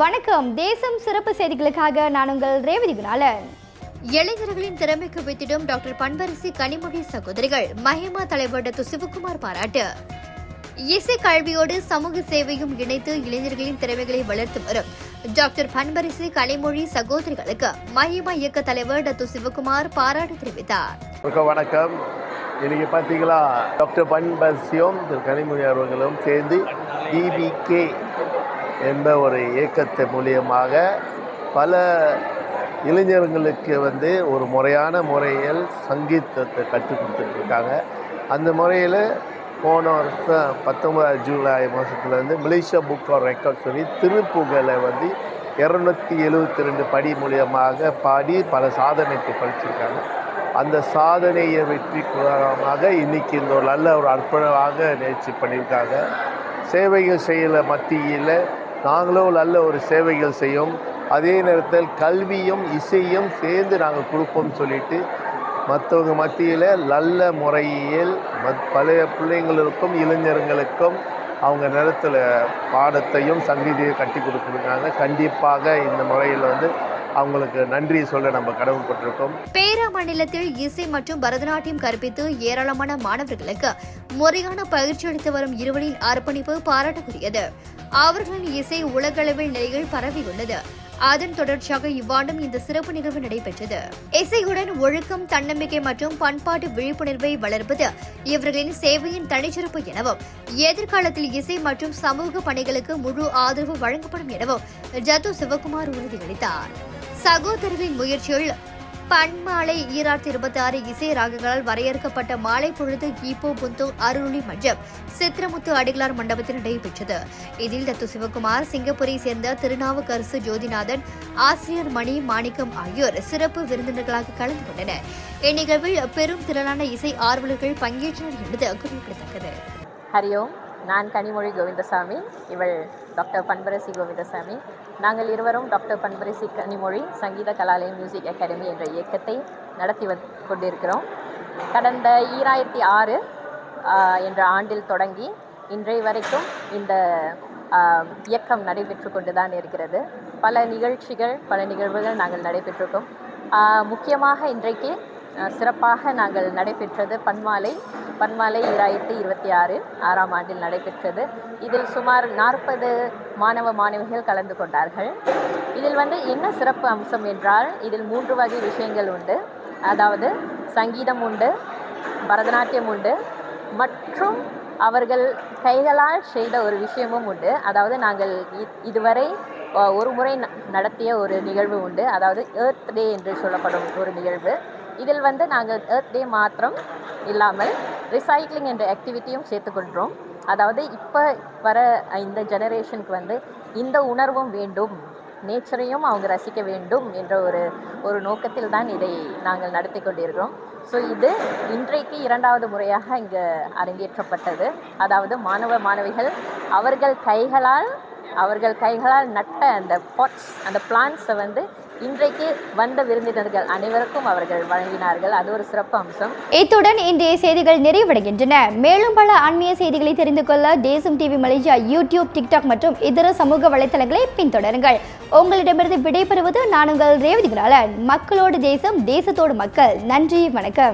வணக்கம். தேசம் சிறப்பு செய்திகளுக்காக நான் உங்கள் ரேவதி குணாலன். இளைஞர்களின் திறமைக்கு வித்திடும் டாக்டர் பண்பரசி கனிமொழி சகோதரிகள் மஹிமா தலைவர் டாக்டர் சிவகுமார் பாராட்டு. இசை கல்வியோடு சமூக சேவையும் இணைத்து இளைஞர்களின் திறமைகளை வளர்த்து வரும் டாக்டர் பண்பரசி கனிமொழி சகோதரிகளுக்கு மஹிமா இயக்க தலைவர் டாக்டர் சிவகுமார் பாராட்டு தெரிவித்தார். வணக்கம். இன்னைக்கு பார்த்தீங்களா, டாக்டர் பண்பரசியும் கனிமொழி அவர்களும் சேர்ந்து டிபிகே என்ற ஒரு இயக்கத்தை மூலியமாக பல இளைஞர்களுக்கு ஒரு முறையான முறையில் சங்கீதத்தை கற்றுக் கொடுத்துட்ருக்காங்க. அந்த முறையில் போன வருஷம் 19 ஜூலை மாதத்துலேருந்து மலேசியா புக் ஆஃப் ரெக்கார்ட் சொல்லி திருப்புகழை 272 படி மூலியமாக பாடி பல சாதனைக்கு படிச்சிருக்காங்க. அந்த சாதனையை வெற்றி கூறமாக இன்றைக்கி இந்த ஒரு நல்ல ஒரு அர்ப்பணமாக நிகழ்ச்சி பண்ணியிருக்காங்க. சேவைகள் செய்யல மத்தியில் நாங்களும் நல்ல ஒரு சேவைகள் செய்யும், அதே நேரத்தில் கல்வியும் இசையும் சேர்ந்து நாங்கள் கொடுப்போம் சொல்லிட்டு மற்றவங்க மத்தியில் நல்ல முறையில் பழைய பிள்ளைங்களுக்கும் இளைஞர்களுக்கும் அவங்க நேரத்தில் பாடத்தையும் சங்கீதையும் கட்டி கொடுத்துருக்காங்க. கண்டிப்பாக இந்த முறையில் அவங்களுக்கு நன்றி சொல்ல நம்ம கடமைப்பட்டிருக்கோம். பேரா மாநிலத்தில் இசை மற்றும் பரதநாட்டியம் கற்பித்து ஏராளமான மாணவர்களுக்கு முறையான பயிற்சி அளித்து வரும் இருவரின் அர்ப்பணிப்பு பாராட்டுக்குரியது. அவர்களின் இசை உலகளவில் நிலையில் பரவியுள்ளது. அதன் தொடர்ச்சியாக இவ்வாண்டும் இந்த சிறப்பு நிகழ்வு நடைபெற்றது. இசையுடன் ஒழுக்கம், தன்னம்பிக்கை மற்றும் பண்பாட்டு விழிப்புணர்வை வளர்ப்பது இவர்களின் சேவையின் தனிச்சிறப்பு எனவும் எதிர்காலத்தில் இசை மற்றும் சமூக பணிகளுக்கு முழு ஆதரவு வழங்கப்படும் எனவும் டாக்டர் சிவகுமார் உறுதியளித்தார். சகோதரர்களின் முயற்சியில் பன்மாலை 2026 இசை ராகங்களால் வரையறுக்கப்பட்ட மாலை பொழுது ஈப்போ புந்தோ அருளி மன்றம் சித்திரமுத்து அடிகளார் மண்டபத்தில் நடைபெற்றது. இதில் டாக்டர் சிவகுமார், சிங்கப்பூரை சேர்ந்த திருநாவுக்கரசு ஜோதிநாதன், ஆசிரியர் மணி மாணிக்கம் ஆகியோர் சிறப்பு விருந்தினர்களாக கலந்து கொண்டனர். இந்நிகழ்வில் பெரும் திரளான இசை ஆர்வலர்கள் பங்கேற்றனர் என்பது குறிப்பிடத்தக்கது. ஹரியோம், நான் கனிமொழி கோவிந்தசாமி, இவள் டாக்டர் பண்பரசி கோவிந்தசாமி. நாங்கள் இருவரும் டாக்டர் பண்பரசி கனிமொழி சங்கீத கலாலயம் மியூசிக் அகாடமி என்ற இயக்கத்தை நடத்தி கொண்டிருக்கிறோம். கடந்த 2006 என்ற ஆண்டில் தொடங்கி இன்றைய வரைக்கும் இந்த இயக்கம் நடைபெற்று கொண்டு தான் இருக்கிறது. பல நிகழ்வுகள் நாங்கள் நடைபெற்றிருக்கோம். முக்கியமாக இன்றைக்கு சிறப்பாக நாங்கள் நடைபெற்றது பன்மாலை 2026 ஆறாம் ஆண்டில் நடைபெற்றது. இதில் சுமார் 40 மாணவிகள் கலந்து கொண்டார்கள். இதில் என்ன சிறப்பு அம்சம் என்றால், இதில் 3 வகை விஷயங்கள் உண்டு. அதாவது சங்கீதம் உண்டு, பரதநாட்டியம் உண்டு, மற்றும் அவர்கள் கைகளால் செய்த ஒரு விஷயமும் உண்டு. அதாவது நாங்கள் இதுவரை ஒரு முறை நடத்திய ஒரு நிகழ்வு உண்டு. அதாவது எர்த் டே என்று சொல்லப்படும் ஒரு நிகழ்வு. இதில் நாங்கள் எர்த் டே மாத்திரம் இல்லாமல் ரிசைக்ளிங் என்ற ஆக்டிவிட்டியும் சேர்த்துக்கொள்கிறோம். அதாவது இப்போ வர இந்த ஜெனரேஷனுக்கு இந்த உணர்வும் வேண்டும், நேச்சரையும் அவங்க ரசிக்க வேண்டும் என்ற ஒரு நோக்கத்தில் தான் இதை நாங்கள் நடத்தி கொண்டிருக்கிறோம். ஸோ இது இன்றைக்கு 2வது முறையாக இங்கே அரங்கேற்றப்பட்டது. அதாவது மாணவிகள் அவர்கள் கைகளால் நட்ட அந்த பாட்ஸ், அந்த பிளான்ட்ஸை இன்றைக்கு வந்த விருந்தினர்கள் அனைவருக்கும் அவர்கள் வழங்கினார்கள். அது ஒரு சிறப்பு அம்சம். இத்துடன் இன்றைய செய்திகள் நிறைவடைகின்றன. மேலும் பல ஆன்மீக செய்திகளை தெரிந்து கொள்ள தேசம் டிவி மலேசியா யூடியூப், டிக்டாக் மற்றும் இதர சமூக வலைத்தளங்களை பின்தொடருங்கள். உங்களிடமிருந்து விடைபெறுவது நான் உங்கள் ரேவதி குணாலன். மக்களோடு தேசம், தேசத்தோடு மக்கள். நன்றி, வணக்கம்.